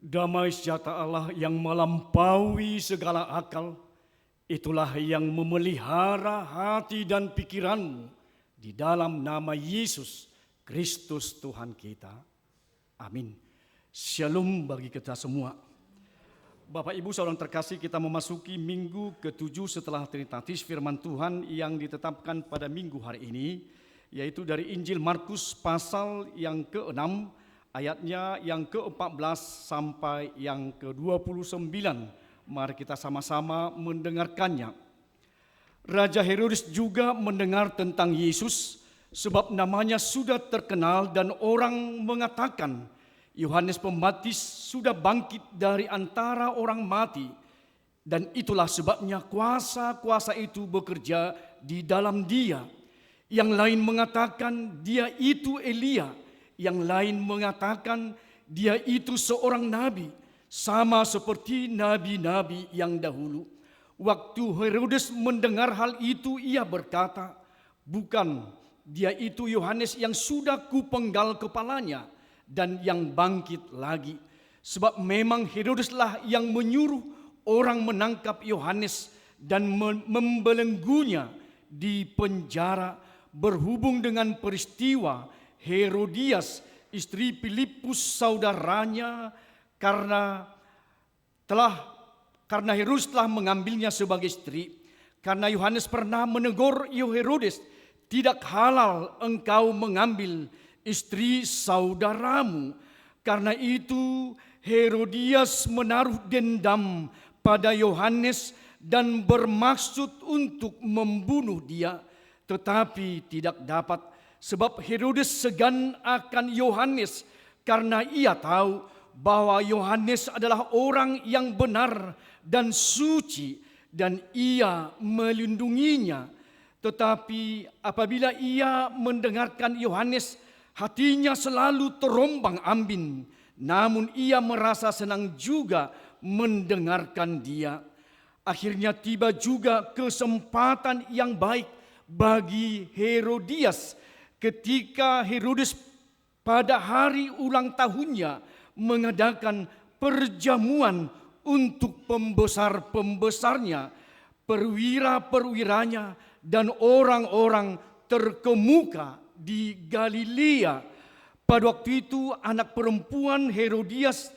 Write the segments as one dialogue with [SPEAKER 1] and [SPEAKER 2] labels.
[SPEAKER 1] Damai sejahtera Allah yang melampaui segala akal, itulah yang memelihara hati dan pikiranmu di dalam nama Yesus Kristus Tuhan kita. Amin. Shalom bagi kita semua. Bapak Ibu saudara terkasih, kita memasuki minggu ke-7 setelah Trinitatis firman Tuhan yang ditetapkan pada minggu hari ini, yaitu dari Injil Markus pasal yang ke-6, ayatnya yang ke-14 sampai yang ke-29. Mari kita sama-sama mendengarkannya. Raja Herodes juga mendengar tentang Yesus, sebab namanya sudah terkenal dan orang mengatakan, Yohanes Pembaptis sudah bangkit dari antara orang mati, dan itulah sebabnya kuasa-kuasa itu bekerja di dalam dia. Yang lain mengatakan dia itu Elia, yang lain mengatakan dia itu seorang nabi, sama seperti nabi-nabi yang dahulu. Waktu Herodes mendengar hal itu, ia berkata, bukan, dia itu Yohanes yang sudah kupenggal kepalanya dan yang bangkit lagi. Sebab memang Herodeslah yang menyuruh orang menangkap Yohanes dan membelenggunya di penjara berhubung dengan peristiwa Herodias, istri Filipus saudaranya, karena Herodes telah mengambilnya sebagai istri. Karena Yohanes pernah menegur Herodes, tidak halal engkau mengambil istri saudaramu. Karena itu Herodias menaruh dendam pada Yohanes dan bermaksud untuk membunuh dia, tetapi tidak dapat, sebab Herodes segan akan Yohanes karena ia tahu bahwa Yohanes adalah orang yang benar dan suci dan ia melindunginya. Tetapi apabila ia mendengarkan Yohanes, hatinya selalu terombang-ambing, namun ia merasa senang juga mendengarkan dia. Akhirnya tiba juga kesempatan yang baik bagi Herodias ketika Herodes pada hari ulang tahunnya mengadakan perjamuan untuk pembesar-pembesarnya, perwira-perwiranya, dan orang-orang terkemuka di Galilea. Pada waktu itu anak perempuan Herodias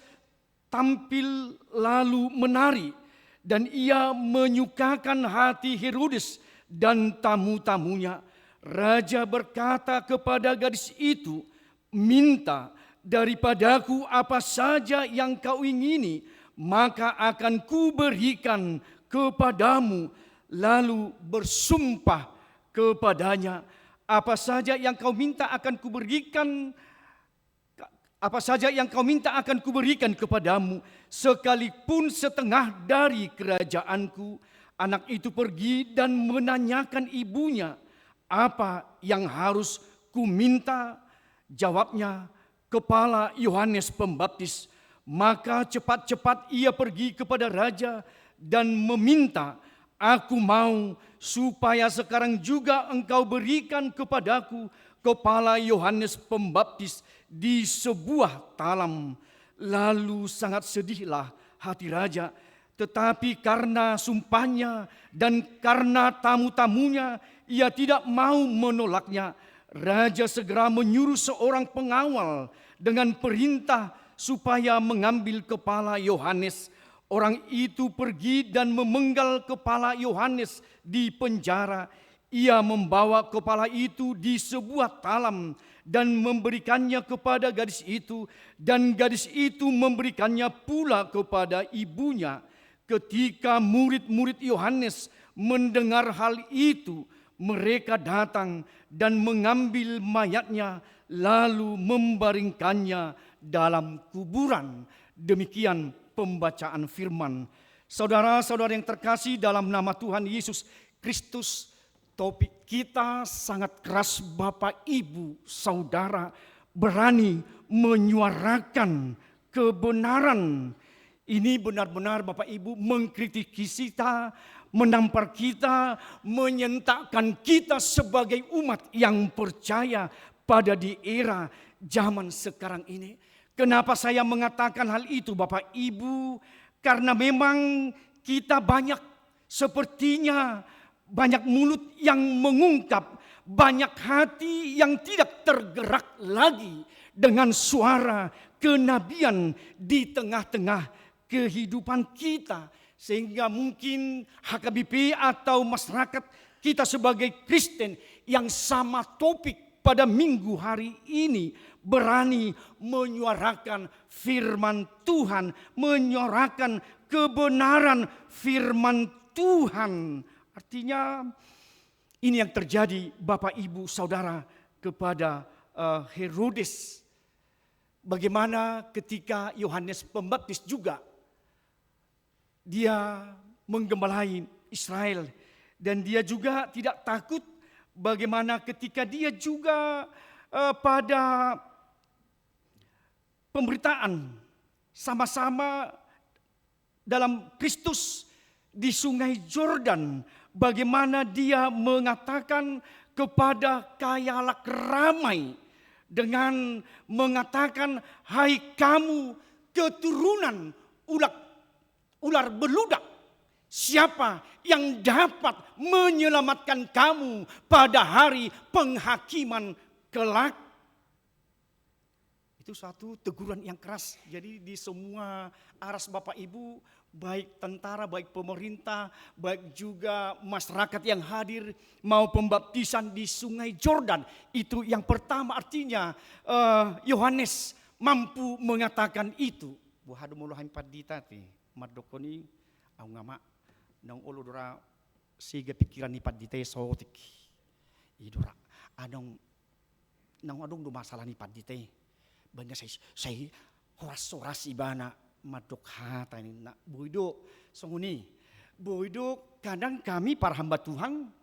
[SPEAKER 1] tampil lalu menari, dan ia menyukakan hati Herodes dan tamu-tamunya. Raja berkata kepada gadis itu, minta daripadaku apa saja yang kau ingini, maka akan kuberikan kepadamu. Lalu bersumpah kepadanya, apa saja yang kau minta akan kuberikan, apa saja yang kau minta akan kuberikan kepadamu, sekalipun setengah dari kerajaanku. Anak itu pergi dan menanyakan ibunya, apa yang harus kuminta? Jawabnya, kepala Yohanes Pembaptis. Maka cepat-cepat ia pergi kepada raja dan meminta, aku mau supaya sekarang juga engkau berikan kepadaku kepala Yohanes Pembaptis di sebuah talam. Lalu sangat sedihlah hati raja, tetapi karena sumpahnya dan karena tamu-tamunya, ia tidak mau menolaknya. Raja segera menyuruh seorang pengawal dengan perintah supaya mengambil kepala Yohanes. Orang itu pergi dan memenggal kepala Yohanes di penjara. Ia membawa kepala itu di sebuah talam dan memberikannya kepada gadis itu, dan gadis itu memberikannya pula kepada ibunya. Ketika murid-murid Yohanes mendengar hal itu, mereka datang dan mengambil mayatnya lalu membaringkannya dalam kuburan. Demikian pembacaan firman. Saudara-saudara yang terkasih dalam nama Tuhan Yesus Kristus, topik kita sangat keras. Bapak, Ibu, Saudara berani menyuarakan kebenaran. Ini benar-benar Bapak Ibu mengkritisi kita, menampar kita, menyentakkan kita sebagai umat yang percaya pada di era zaman sekarang ini. Kenapa saya mengatakan hal itu Bapak Ibu? Karena memang kita banyak, sepertinya banyak mulut yang mengungkap, banyak hati yang tidak tergerak lagi dengan suara kenabian di tengah-tengah kehidupan kita. Sehingga mungkin HKBP atau masyarakat kita sebagai Kristen yang sama topik pada minggu hari ini berani menyuarakan firman Tuhan, menyuarakan kebenaran firman Tuhan. Artinya ini yang terjadi Bapak Ibu Saudara kepada Herodes. Bagaimana ketika Yohanes Pembaptis juga dia menggembalai Israel dan dia juga tidak takut. Bagaimana ketika dia juga pada pemberitaan sama-sama dalam Kristus di Sungai Yordan, bagaimana dia mengatakan kepada kayak ramai dengan mengatakan, hai kamu keturunan ular beludak, siapa yang dapat menyelamatkan kamu pada hari penghakiman kelak? Itu suatu teguran yang keras. Jadi di semua aras Bapak Ibu, baik tentara, baik pemerintah, baik juga masyarakat yang hadir mau pembaptisan di Sungai Yordan. Itu yang pertama, artinya Yohanes mampu mengatakan itu. Buhadu muluhan padita ti madokoni au ngama nang uludura siga pikiran ni padita sotik. Idura anong nang adong do masalah ni padita. Bangga saya horas ibana madok hata ini nak boido songuni boido kadang kami para hamba Tuhan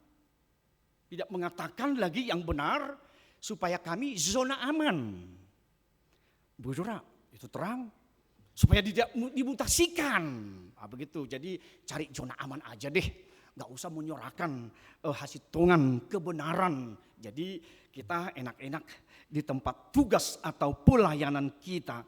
[SPEAKER 1] tidak mengatakan lagi yang benar supaya kami zona aman. Boidora itu terang supaya tidak dimutasikan. Begitu. Jadi cari zona aman aja deh. Gak usah menyuarakan hasitungan kebenaran. Jadi kita enak-enak di tempat tugas atau pelayanan kita.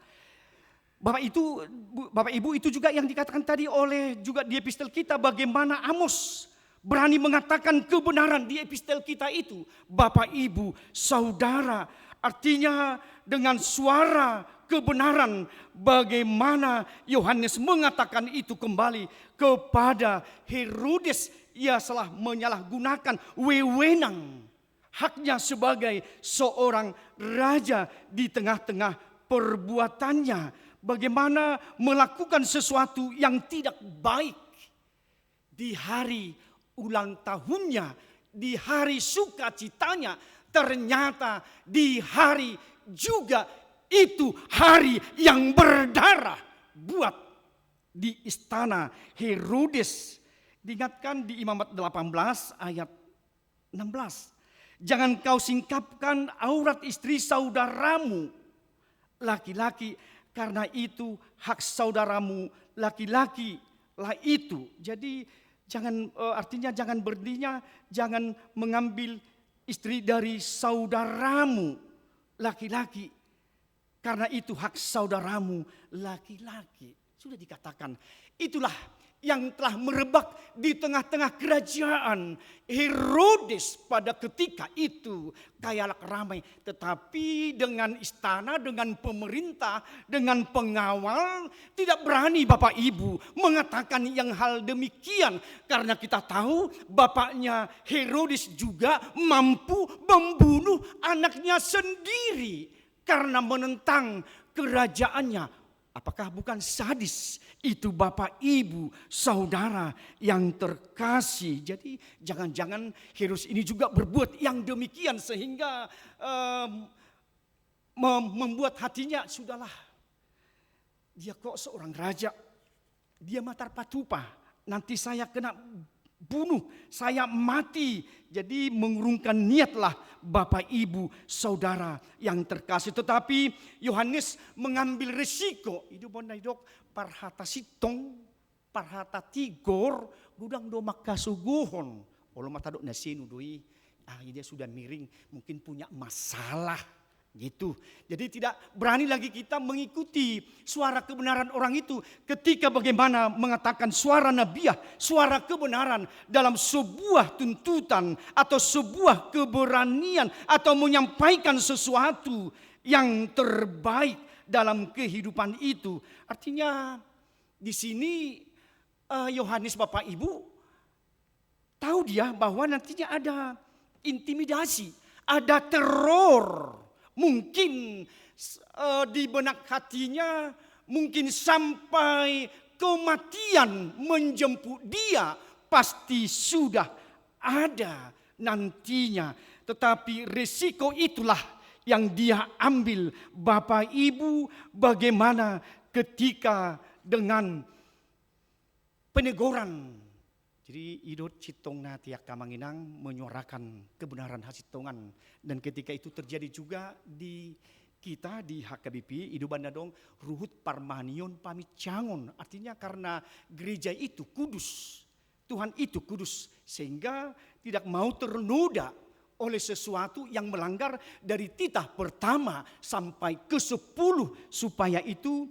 [SPEAKER 1] Bapak Ibu itu juga yang dikatakan tadi oleh juga di epistel kita, bagaimana Amos berani mengatakan kebenaran di epistel kita itu. Bapak Ibu Saudara, artinya dengan suara kebenaran, bagaimana Yohanes mengatakan itu kembali kepada Herodes. Ia telah menyalahgunakan wewenang haknya sebagai seorang raja di tengah-tengah perbuatannya. Bagaimana melakukan sesuatu yang tidak baik di hari ulang tahunnya, di hari sukacitanya. Ternyata di hari juga itu hari yang berdarah buat di istana Herodes. Diingatkan di Imamat 18 ayat 16. Jangan kau singkapkan aurat istri saudaramu laki-laki, karena itu hak saudaramu laki-laki lah itu. Jadi artinya jangan berdirinya, jangan mengambil istri dari saudaramu laki-laki, karena itu hak saudaramu laki-laki. Sudah dikatakan, itulah yang telah merebak di tengah-tengah kerajaan Herodes pada ketika itu. Kayak ramai, tetapi dengan istana, dengan pemerintah, dengan pengawal tidak berani Bapak Ibu mengatakan yang hal demikian. Karena kita tahu bapaknya Herodes juga mampu membunuh anaknya sendiri karena menentang kerajaannya. Apakah bukan sadis itu Bapak Ibu Saudara yang terkasih? Jadi jangan-jangan Herodes ini juga berbuat yang demikian sehingga membuat hatinya, sudahlah, dia kok seorang raja, dia matar patupa, nanti saya kena bunuh, saya mati. Jadi mengurungkan niatlah Bapak Ibu Saudara yang terkasih. Tetapi Yohanes mengambil risiko. Itu bondai dok parhata sitong, parhata tigor, gudang do makasuguhon. Kalau mata dok nasinu doi, dia sudah miring, mungkin punya masalah. Gitu. Jadi tidak berani lagi kita mengikuti suara kebenaran orang itu ketika bagaimana mengatakan suara nabiah, suara kebenaran dalam sebuah tuntutan atau sebuah keberanian atau menyampaikan sesuatu yang terbaik dalam kehidupan itu. Artinya di sini Yohanes Bapak Ibu tahu dia bahwa nantinya ada intimidasi, ada teror. Mungkin di benak hatinya mungkin sampai kematian menjemput dia pasti sudah ada nantinya. Tetapi risiko itulah yang dia ambil Bapak Ibu, bagaimana ketika dengan peneguran. Jadi idot citong na tiak kamanginang menyuarakan kebenaran hasitongan. Dan ketika itu terjadi juga di kita di HKBP, Idu Bandadong, Ruhut Parmanion pamit cangon. Artinya karena gereja itu kudus, Tuhan itu kudus. Sehingga tidak mau ternoda oleh sesuatu yang melanggar dari titah pertama sampai ke-10. Supaya itu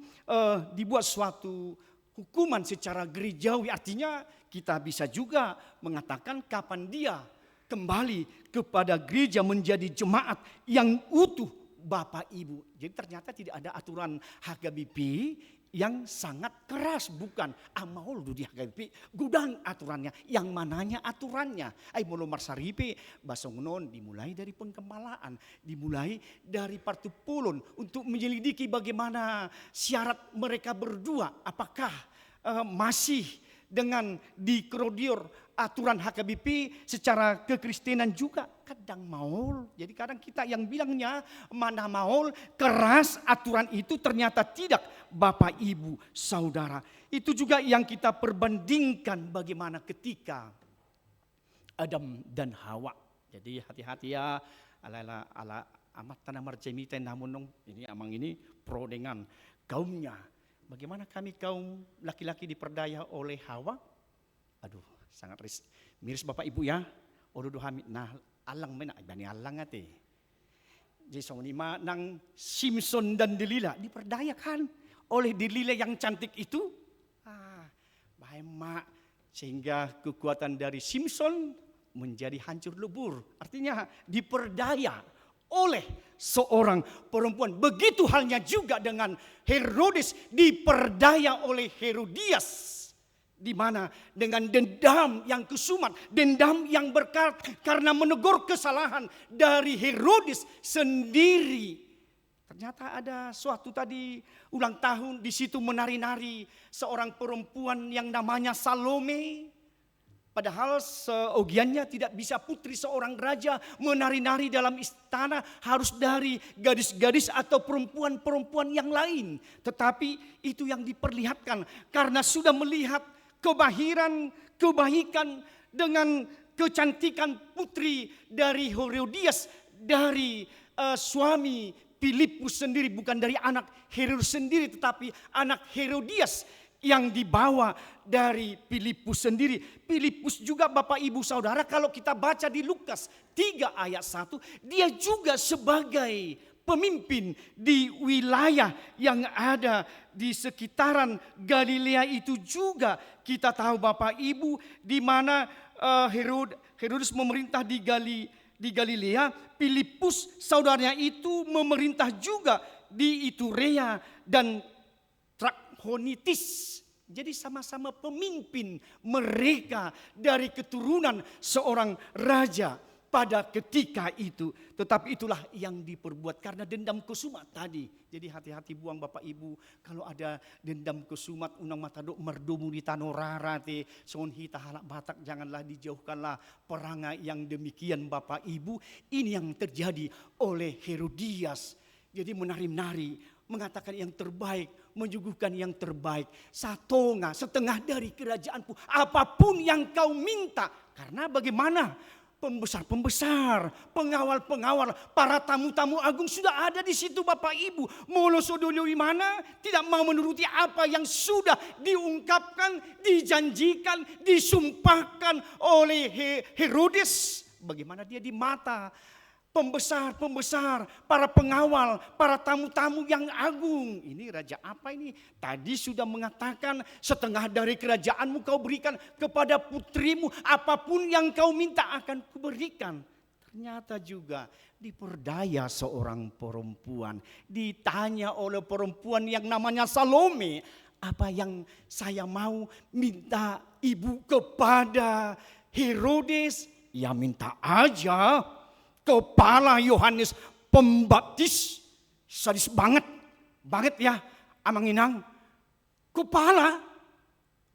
[SPEAKER 1] dibuat suatu hukuman secara gerejawi. Artinya kita bisa juga mengatakan kapan dia kembali kepada gereja menjadi jemaat yang utuh Bapak Ibu. Jadi ternyata tidak ada aturan HKBP yang sangat keras, bukan amaul di HKBP gudang aturannya, yang mananya aturannya. Ai mulu marsaripe basongnon dimulai dari penggembalaan, dimulai dari partupulun untuk menyelidiki bagaimana syarat mereka berdua, apakah masih dengan dikrodior aturan HKBP secara kekristenan juga. Kadang maul, jadi kadang kita yang bilangnya mana maul keras aturan itu, ternyata tidak Bapak Ibu Saudara. Itu juga yang kita perbandingkan bagaimana ketika Adam dan Hawa. Jadi hati-hati ya, ala amat tanah marjemite namun ini amang ini pro dengan kaumnya. Bagaimana kami kaum laki-laki diperdaya oleh Hawa? Aduh, sangat miris Bapak Ibu ya. Odo hamid nah alang mena ibani alang ate. Jadi sonima nang Simpson dan Delila diperdayakan oleh Delila yang cantik itu. Bahaya mak, sehingga kekuatan dari Simpson menjadi hancur lebur. Artinya diperdaya oleh seorang perempuan. Begitu halnya juga dengan Herodes diperdaya oleh Herodias. Di mana dengan dendam yang kesumat, dendam yang berkat karena menegur kesalahan dari Herodes sendiri. Ternyata ada suatu tadi ulang tahun, di situ menari-nari seorang perempuan yang namanya Salome. Padahal seogiannya tidak bisa putri seorang raja menari-nari dalam istana, harus dari gadis-gadis atau perempuan-perempuan yang lain. Tetapi itu yang diperlihatkan karena sudah melihat kebaikan dengan kecantikan putri dari Herodias, dari suami Filipus sendiri, bukan dari anak Herodes sendiri, tetapi anak Herodias yang dibawa dari Filipus sendiri. Filipus juga Bapak Ibu Saudara, kalau kita baca di Lukas 3 ayat 1, dia juga sebagai pemimpin di wilayah yang ada di sekitaran Galilea itu juga. Kita tahu Bapak Ibu di mana Herodes memerintah di Galilea, Filipus saudaranya itu memerintah juga di Iturea dan Trachonitis. Jadi sama-sama pemimpin mereka dari keturunan seorang raja pada ketika itu. Tetapi itulah yang diperbuat karena dendam kesumat tadi. Jadi hati-hati buang Bapak Ibu, kalau ada dendam kesumat unang matadok merdomu di tanorarate son hita halak batak, janganlah dijauhkanlah perangai yang demikian Bapak Ibu. Ini yang terjadi oleh Herodias. Jadi menari-nari, mengatakan yang terbaik, menyuguhkan yang terbaik. Satonga, setengah dari kerajaanku, apapun yang kau minta. Karena bagaimana? Pembesar-pembesar, pengawal-pengawal, para tamu-tamu agung sudah ada di situ Bapak Ibu. Molosodolo mana tidak mau menuruti apa yang sudah diungkapkan, dijanjikan, disumpahkan oleh Herodes. Bagaimana dia di mata pembesar-pembesar, para pengawal, para tamu-tamu yang agung. Ini raja apa ini? Tadi sudah mengatakan setengah dari kerajaanmu kau berikan kepada putrimu. Apapun yang kau minta akan kuberikan. Ternyata juga diperdaya seorang perempuan. Ditanya oleh perempuan yang namanya Salome. Apa yang saya mau minta ibu kepada Herodes? Ya minta aja. Kepala Yohanes Pembaptis, sadis banget ya Amang Inang. Kepala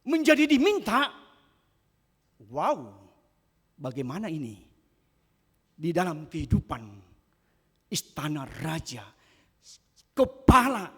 [SPEAKER 1] menjadi diminta. Wow, bagaimana ini? Di dalam kehidupan istana raja, kepala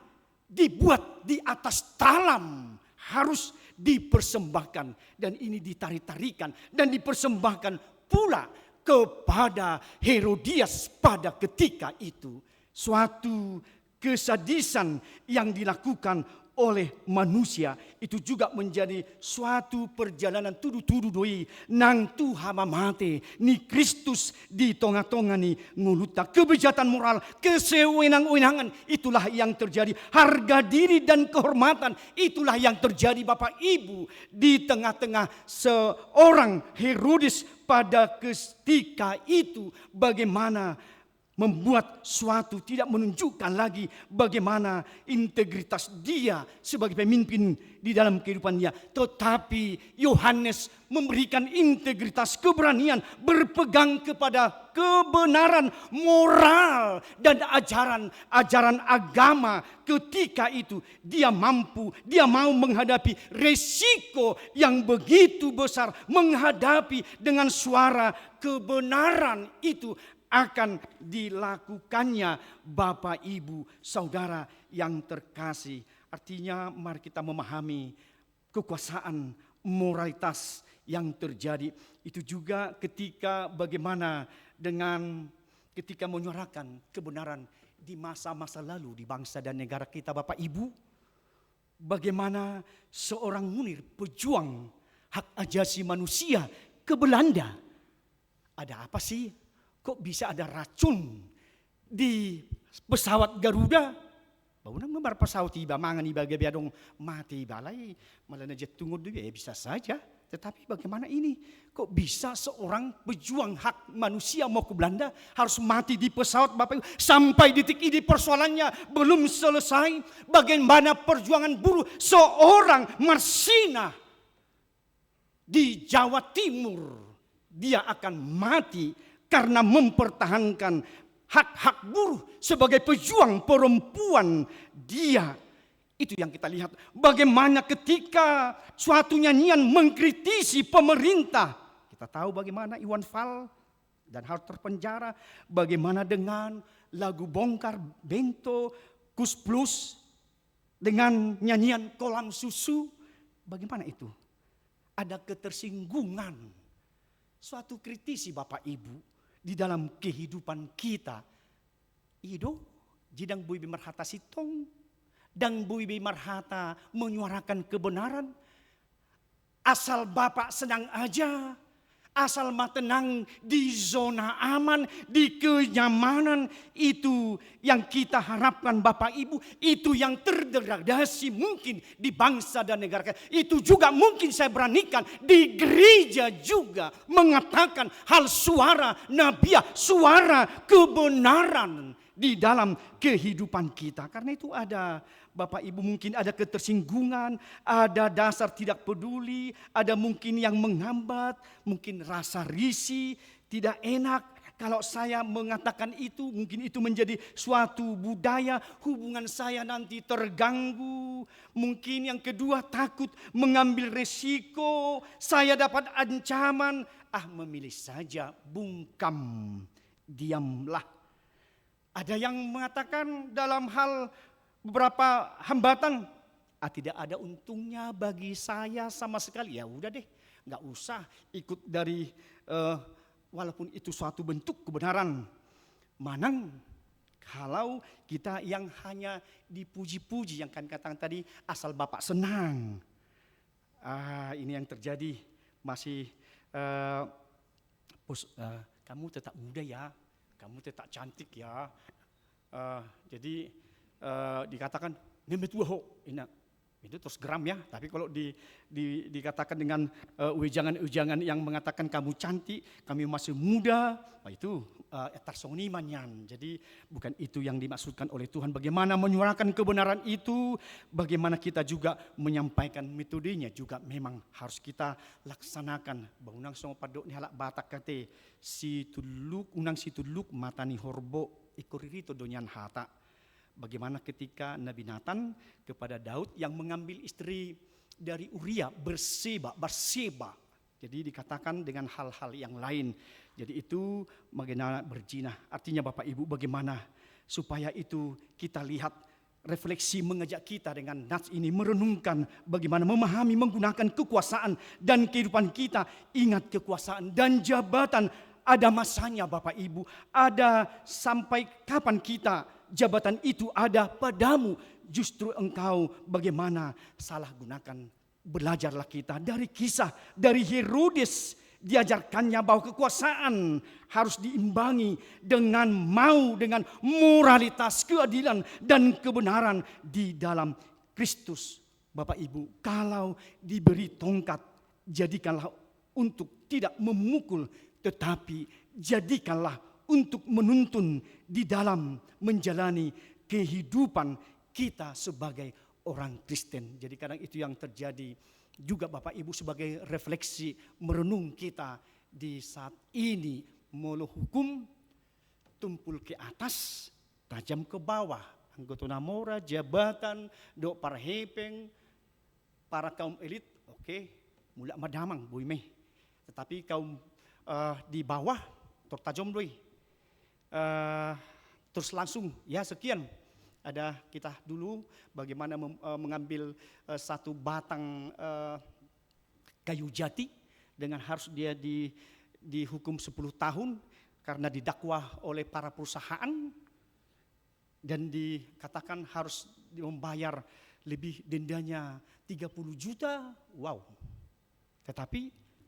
[SPEAKER 1] dibuat di atas talam, harus dipersembahkan. Dan ini ditarik-tarikan dan dipersembahkan pula kepada Herodias pada ketika itu. Suatu kesadisan yang dilakukan oleh manusia itu juga menjadi suatu perjalanan tudu-tudu doi nang tu hama mate ni Kristus di tengah-tengah ni nguluta kebejatan moral, kesewenang-wenangan, itulah yang terjadi. Harga diri dan kehormatan, itulah yang terjadi Bapak Ibu di tengah-tengah seorang Herodes pada ketika itu. Bagaimana membuat suatu tidak menunjukkan lagi bagaimana integritas dia sebagai pemimpin di dalam kehidupannya. Tetapi Yohanes memberikan integritas, keberanian, berpegang kepada kebenaran moral dan ajaran agama. Ketika itu dia mau menghadapi resiko yang begitu besar, menghadapi dengan suara kebenaran itu akan dilakukannya Bapak Ibu Saudara yang terkasih. Artinya mari kita memahami kekuasaan moralitas yang terjadi. Itu juga ketika bagaimana dengan ketika menyuarakan kebenaran di masa-masa lalu di bangsa dan negara kita Bapak Ibu. Bagaimana seorang Munir pejuang hak asasi manusia ke Belanda. Ada apa sih? Kok bisa ada racun di pesawat Garuda? Baunang membar pesawat tiba mangan iba biadong mati balai malah jet tunggu dulu ya bisa saja. Tetapi bagaimana ini? Kok bisa seorang pejuang hak manusia mau ke Belanda harus mati di pesawat Bapak Ibu? Sampai detik ini persoalannya belum selesai. Bagaimana perjuangan buruh seorang Marsina di Jawa Timur? Dia akan mati karena mempertahankan hak-hak buruh sebagai pejuang perempuan dia. Itu yang kita lihat. Bagaimana ketika suatu nyanyian mengkritisi pemerintah. Kita tahu bagaimana Iwan Fals dan harus terpenjara. Bagaimana dengan lagu Bongkar Bento, Kus Plus. Dengan nyanyian Kolam Susu. Bagaimana itu? Ada ketersinggungan. Suatu kritisi Bapak Ibu. Di dalam kehidupan kita. Ido, jidang bui bimarhata sitong. Dan bui bimarhata menyuarakan kebenaran. Asal Bapak senang aja. Asal tenang di zona aman, di kenyamanan. Itu yang kita harapkan Bapak Ibu. Itu yang terdegradasi mungkin di bangsa dan negara kita. Itu juga mungkin saya beranikan di gereja juga mengatakan hal suara nabiah, suara kebenaran di dalam kehidupan kita. Karena itu ada Bapak Ibu mungkin ada ketersinggungan, ada dasar tidak peduli, ada mungkin yang menghambat, mungkin rasa risih, tidak enak. Kalau saya mengatakan itu, mungkin itu menjadi suatu budaya, hubungan saya nanti terganggu. Mungkin yang kedua takut mengambil resiko, saya dapat ancaman. Memilih saja bungkam, diamlah. Ada yang mengatakan dalam hal beberapa hambatan, tidak ada untungnya bagi saya sama sekali. Ya udah deh, nggak usah ikut dari walaupun itu suatu bentuk kebenaran. Manang kalau kita yang hanya dipuji-puji, yang kan katakan tadi asal Bapak senang. Ini yang terjadi masih kamu tetap muda ya. kamu tak cantik ya. Jadi dikatakan nemetua ho, itu terus geram ya. Tapi kalau dikatakan dengan ujangan-ujangan yang mengatakan kamu cantik, kami masih muda, itu etarsonimanyan. Jadi bukan itu yang dimaksudkan oleh Tuhan. Bagaimana menyuarakan kebenaran itu, bagaimana kita juga menyampaikan metodenya juga memang harus kita laksanakan. Bangunang sama padok ni halak batak kate si tuluk matani horbo ikurito donyan hata. Bagaimana ketika Nabi Nathan kepada Daud yang mengambil istri dari Uria Berseba. Jadi dikatakan dengan hal-hal yang lain. Jadi itu bagaimana berzina. Artinya Bapak Ibu bagaimana supaya itu kita lihat refleksi mengajak kita dengan nats ini merenungkan bagaimana memahami menggunakan kekuasaan dan kehidupan kita. Ingat kekuasaan dan jabatan ada masanya Bapak Ibu. Ada sampai kapan kita jabatan itu ada padamu. Justru engkau bagaimana salah gunakan. Belajarlah kita dari kisah dari Herodes. Diajarkannya bahwa kekuasaan harus diimbangi dengan moralitas, keadilan dan kebenaran di dalam Kristus. Bapak Ibu, kalau diberi tongkat, jadikanlah untuk tidak memukul, tetapi jadikanlah untuk menuntun di dalam menjalani kehidupan kita sebagai orang Kristen. Jadi kadang itu yang terjadi juga Bapak Ibu sebagai refleksi merenung kita di saat ini. Molo hukum tumpul ke atas, tajam ke bawah. Anggota namora, jabatan, do para hepeng, para kaum elit, oke, mulak madamang, buimeh. Tetapi kaum di bawah, tertajam doi. Terus langsung, ya sekian. Ada kita dulu bagaimana mengambil satu batang kayu jati dengan harus dia dihukum 10 tahun karena didakwah oleh para perusahaan dan dikatakan harus membayar lebih dendanya 30 juta. Wow. Tetapi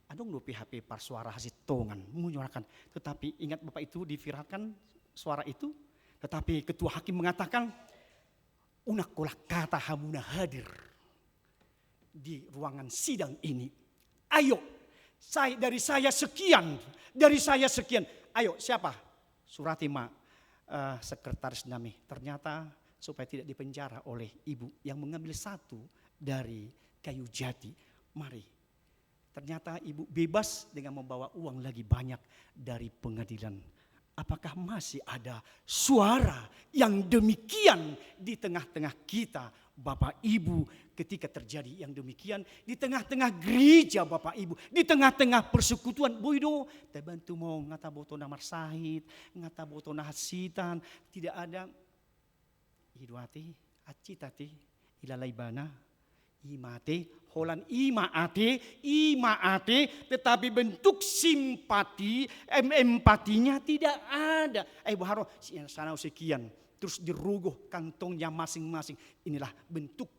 [SPEAKER 1] adong lo PHP par suara hasil tongan menyuarakan. Tetapi ingat Bapak itu diviralkan suara itu. Tetapi ketua hakim mengatakan, unak kolak kata hamuna hadir di ruangan sidang ini. Ayo, dari saya sekian. Ayo, siapa? Suratima, sekretaris Nami. Ternyata supaya tidak dipenjara oleh ibu yang mengambil satu dari kayu jati. Mari. Ternyata ibu bebas dengan membawa uang lagi banyak dari pengadilan. Apakah masih ada suara yang demikian di tengah-tengah kita Bapak Ibu ketika terjadi yang demikian di tengah-tengah gereja Bapak Ibu, di tengah-tengah persekutuan boido, terbantu mau ngata boto namar sahid, ngata boto nahasitan, tidak ada hiduati, acitati, ilalaibana, imate, holan imaate, tetapi bentuk simpati, empatinya tidak ada. Baharo sana sekian, terus diruguh kantongnya masing-masing. Inilah bentuk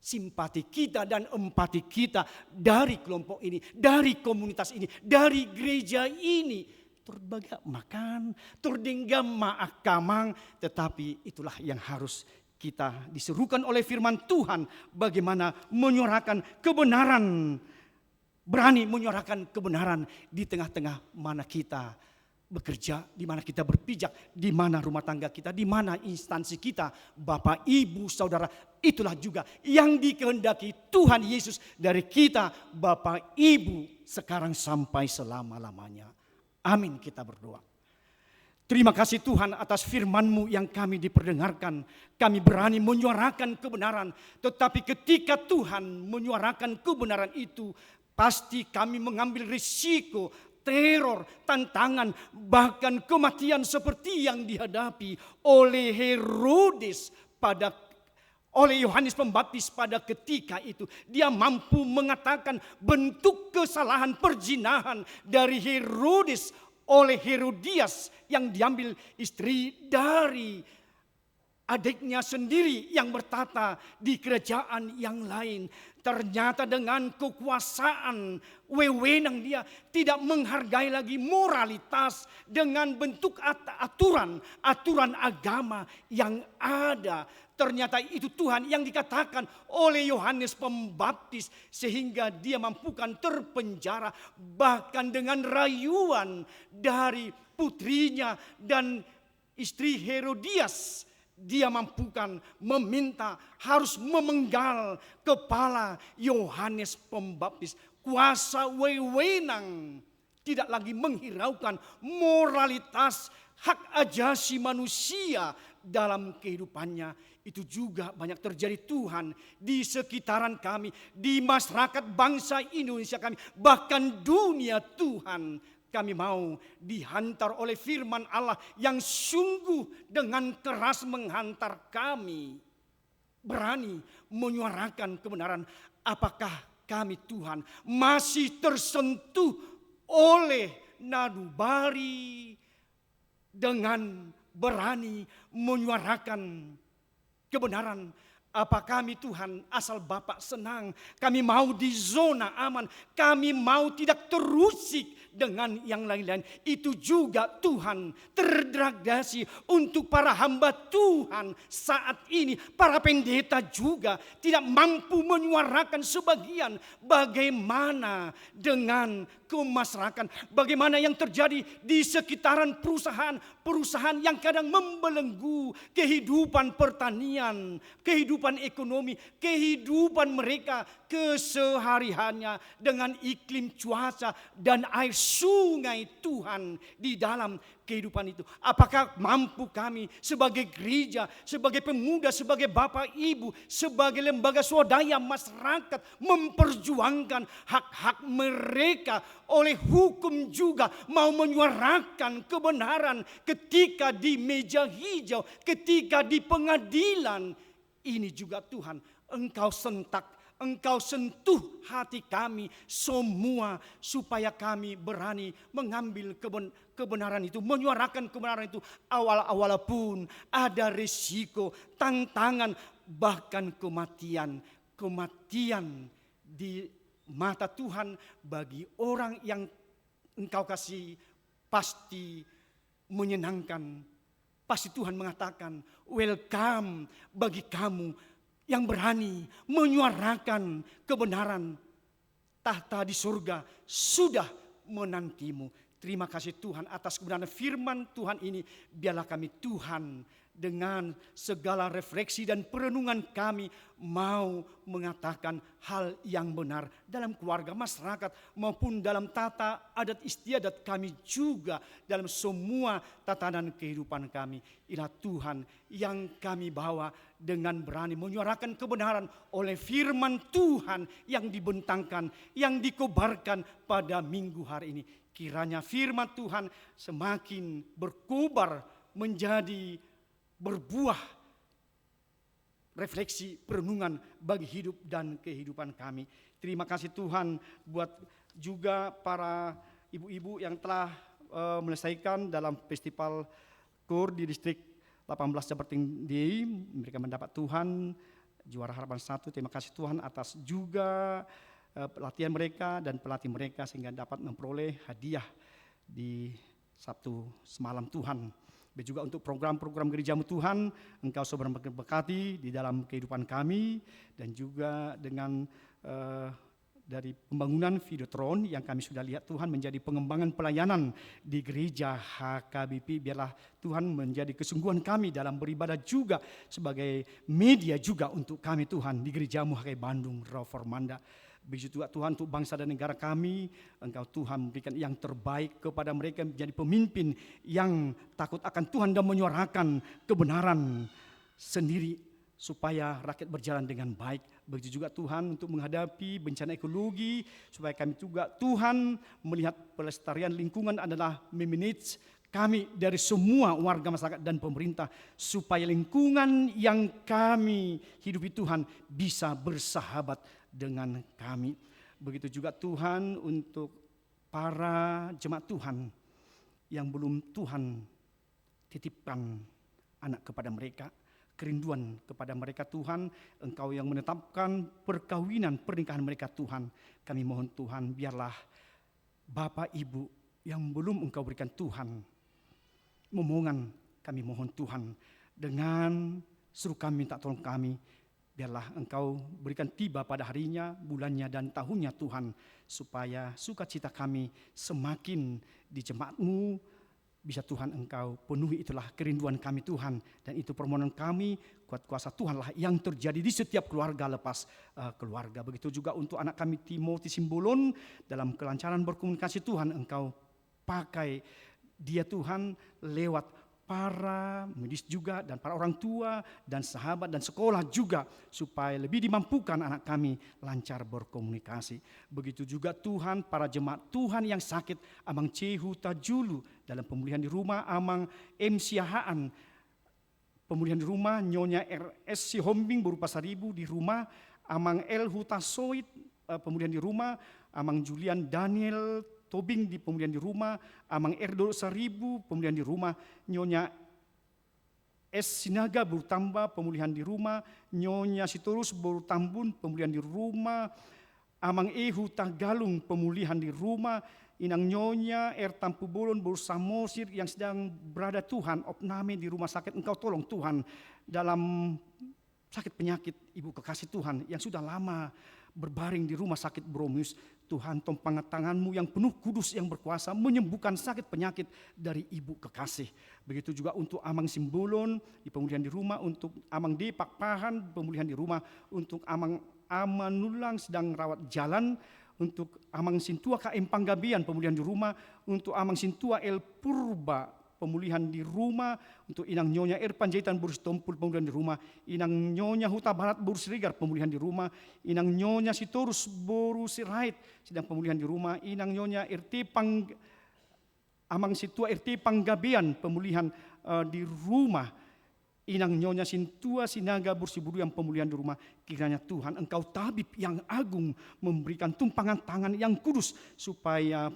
[SPEAKER 1] simpati kita dan empati kita dari kelompok ini, dari komunitas ini, dari gereja ini. Terbaga makan, terdenggam maakamang, tetapi itulah yang harus kita diserukan oleh firman Tuhan bagaimana menyuarakan kebenaran, berani menyuarakan kebenaran di tengah-tengah mana kita bekerja, di mana kita berpijak, di mana rumah tangga kita, di mana instansi kita, Bapak, Ibu, Saudara. Itulah juga yang dikehendaki Tuhan Yesus dari kita, Bapak, Ibu, sekarang sampai selama-lamanya. Amin, kita berdoa. Terima kasih Tuhan atas firman-Mu yang kami diperdengarkan. Kami berani menyuarakan kebenaran. Tetapi ketika Tuhan menyuarakan kebenaran itu, pasti kami mengambil risiko, teror, tantangan, bahkan kematian seperti yang dihadapi oleh Herodes oleh Yohanes Pembaptis pada ketika itu. Dia mampu mengatakan bentuk kesalahan perzinahan dari Herodes oleh Herodias yang diambil istri dari adiknya sendiri yang bertata di kerajaan yang lain. Ternyata dengan kekuasaan wewenang dia tidak menghargai lagi moralitas dengan bentuk aturan agama yang ada. Ternyata itu Tuhan yang dikatakan oleh Yohanes Pembaptis sehingga dia mampukan terpenjara bahkan dengan rayuan dari putrinya dan istri Herodias. Dia mampukan meminta harus memenggal kepala Yohanes Pembaptis. Kuasa wewenang tidak lagi menghiraukan moralitas hak ajasi manusia dalam kehidupannya. Itu juga banyak terjadi Tuhan di sekitaran kami, di masyarakat bangsa Indonesia kami, bahkan dunia Tuhan. Kami mau dihantar oleh firman Allah yang sungguh dengan keras menghantar kami. Berani menyuarakan kebenaran. Apakah kami Tuhan masih tersentuh oleh nadu bari dengan berani menyuarakan kebenaran? Apa kami Tuhan asal Bapak senang, kami mau di zona aman, kami mau tidak terusik dengan yang lain-lain. Itu juga Tuhan terdegradasi untuk para hamba Tuhan saat ini. Para pendeta juga tidak mampu menyuarakan sebagian bagaimana dengan kemasrakan, bagaimana yang terjadi di sekitaran perusahaan yang kadang membelenggu kehidupan pertanian, kehidupan ekonomi, kehidupan mereka kesehariannya dengan iklim cuaca dan air sungai Tuhan di dalam kehidupan itu. Apakah mampu kami sebagai gereja, sebagai pemuda, sebagai bapak ibu, sebagai lembaga swadaya masyarakat memperjuangkan hak-hak mereka oleh hukum juga mau menyuarakan kebenaran ketika di meja hijau, ketika di pengadilan. Ini juga Tuhan, Engkau sentuh hati kami semua supaya kami berani mengambil kebenaran itu, menyuarakan kebenaran itu. Awal-awal pun ada risiko, tantangan, bahkan kematian. Kematian di mata Tuhan bagi orang yang Engkau kasih pasti menyenangkan. Pasti Tuhan mengatakan welcome bagi kamu yang berani menyuarakan kebenaran. Tahta di surga sudah menantimu. Terima kasih Tuhan atas kebenaran firman Tuhan ini. Biarlah kami Tuhan dengan segala refleksi dan perenungan kami mau mengatakan hal yang benar dalam keluarga, masyarakat maupun dalam tata adat istiadat kami juga, dalam semua tatanan kehidupan kami. Inilah Tuhan yang kami bawa dengan berani menyuarakan kebenaran oleh firman Tuhan yang dibentangkan, yang dikobarkan pada minggu hari ini. Kiranya firman Tuhan semakin berkobar menjadi berbuah refleksi perenungan bagi hidup dan kehidupan kami. Terima kasih Tuhan buat juga para ibu-ibu yang telah menyelesaikan dalam festival KUR di distrik 18 Jabarting Day. Mereka mendapat Tuhan juara harapan 1. Terima kasih Tuhan atas juga pelatihan mereka dan pelatih mereka sehingga dapat memperoleh hadiah di Sabtu semalam Tuhan. Juga untuk program-program gerejamu Tuhan, Engkau sebenarnya berkati di dalam kehidupan kami, dan juga dengan dari pembangunan Videotron yang kami sudah lihat Tuhan menjadi pengembangan pelayanan di gereja HKBP. Biarlah Tuhan menjadi kesungguhan kami dalam beribadah juga sebagai media juga untuk kami Tuhan di gerejamu HKBP Bandung Rawa Formanda. Begitu juga Tuhan untuk bangsa dan negara kami, Engkau Tuhan memberikan yang terbaik kepada mereka menjadi pemimpin yang takut akan Tuhan dan menyuarakan kebenaran sendiri supaya rakyat berjalan dengan baik. Begitu juga Tuhan untuk menghadapi bencana ekologi supaya kami juga Tuhan melihat pelestarian lingkungan adalah memanage kami dari semua warga masyarakat dan pemerintah supaya lingkungan yang kami hidupi Tuhan bisa bersahabat dengan kami. Begitu juga Tuhan untuk para jemaat Tuhan yang belum Tuhan titipkan anak kepada mereka.
[SPEAKER 2] kerinduan kepada mereka Tuhan. Engkau yang menetapkan pernikahan mereka Tuhan. Kami mohon Tuhan, biarlah Bapak Ibu yang belum Engkau berikan Tuhan, momongan kami mohon Tuhan, dengan suruh kami minta tolong kami, biarlah Engkau berikan tiba pada harinya, bulannya dan tahunnya Tuhan, supaya sukacita kami semakin di jemaat-Mu. Bisa Tuhan Engkau penuhi, itulah kerinduan kami Tuhan, dan itu permohonan kami. Kuat kuasa Tuhanlah yang terjadi di setiap keluarga lepas keluarga. Begitu juga untuk anak kami Timothy Simbolon, dalam kelancaran berkomunikasi Tuhan Engkau pakai dia Tuhan lewat para medis juga dan para orang tua dan sahabat dan sekolah juga, supaya lebih dimampukan anak kami lancar berkomunikasi. Begitu juga Tuhan para jemaat Tuhan yang sakit, Amang Cehu Tajulu dalam pemulihan di rumah, Amang M. Siahaan pemulihan di rumah, Nyonya RS Sihombing berupa 1.000 di rumah, Amang L. Hutasoid pemulihan di rumah, Amang Julian Daniel Tobing di pemulihan di rumah, Amang Erdo 1.000 pemulihan di rumah, Nyonya S. Sinaga bertambah pemulihan di rumah, Nyonya Sitorus Borutambun pemulihan di rumah, Amang Ehu Tagalung pemulihan di rumah, Inang Nyonya Tampu Bolon Samosir yang sedang berada Tuhan opname di rumah sakit. Engkau tolong Tuhan dalam sakit penyakit ibu kekasih Tuhan yang sudah lama berbaring di rumah sakit Bromius. Tuhan, tumpangan tangan-Mu yang penuh kudus yang berkuasa menyembuhkan sakit penyakit dari ibu kekasih. Begitu juga untuk Amang Simbolon di pemulihan di rumah, untuk Amang Depak Pahan pemulihan di rumah, untuk Amang Amanulang sedang rawat jalan, untuk Amang Sintua KM Panggabean pemulihan di rumah, untuk Amang Sintua El Purba pemulihan di rumah, untuk Inang Nyonya Panjaitan Burus Tompul pemulihan di rumah, Inang Nyonya Huta Barat Burus Rigar pemulihan di rumah, Inang Nyonya Sitorus Burus Sirait sedang pemulihan di rumah, Inang Nyonya Amang Situa RT Panggabean pemulihan di rumah, Inang Nyonya Sintua Sinaga Bursiburu yang pemulihan di rumah. Kiranya Tuhan Engkau tabib yang agung memberikan tumpangan tangan yang kudus, supaya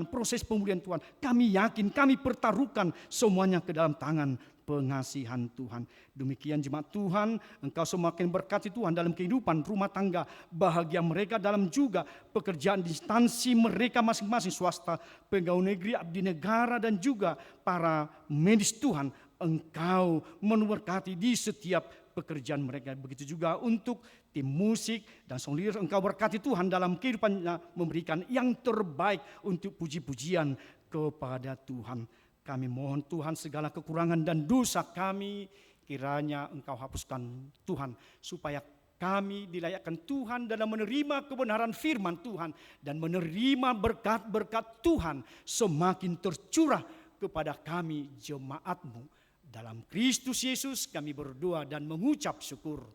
[SPEAKER 2] proses pemulihan Tuhan, kami yakin, kami pertaruhkan semuanya ke dalam tangan pengasihan Tuhan. Demikian jemaat Tuhan, Engkau semakin berkati Tuhan dalam kehidupan rumah tangga, bahagia mereka dalam juga pekerjaan di instansi mereka masing-masing, swasta, pegawai negeri, abdi negara, dan juga para medis Tuhan. Engkau memberkati di setiap pekerjaan mereka. Begitu juga untuk tim musik dan song leader, Engkau berkati Tuhan dalam kehidupannya, memberikan yang terbaik untuk puji-pujian kepada Tuhan. Kami mohon Tuhan segala kekurangan dan dosa kami kiranya Engkau hapuskan Tuhan, supaya kami dilayakkan Tuhan dalam menerima kebenaran firman Tuhan dan menerima berkat-berkat Tuhan semakin tercurah kepada kami jemaat-Mu. Dalam Kristus Yesus kami berdoa dan mengucap syukur.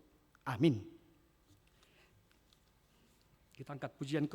[SPEAKER 2] Amin. Kita angkat pujian kepada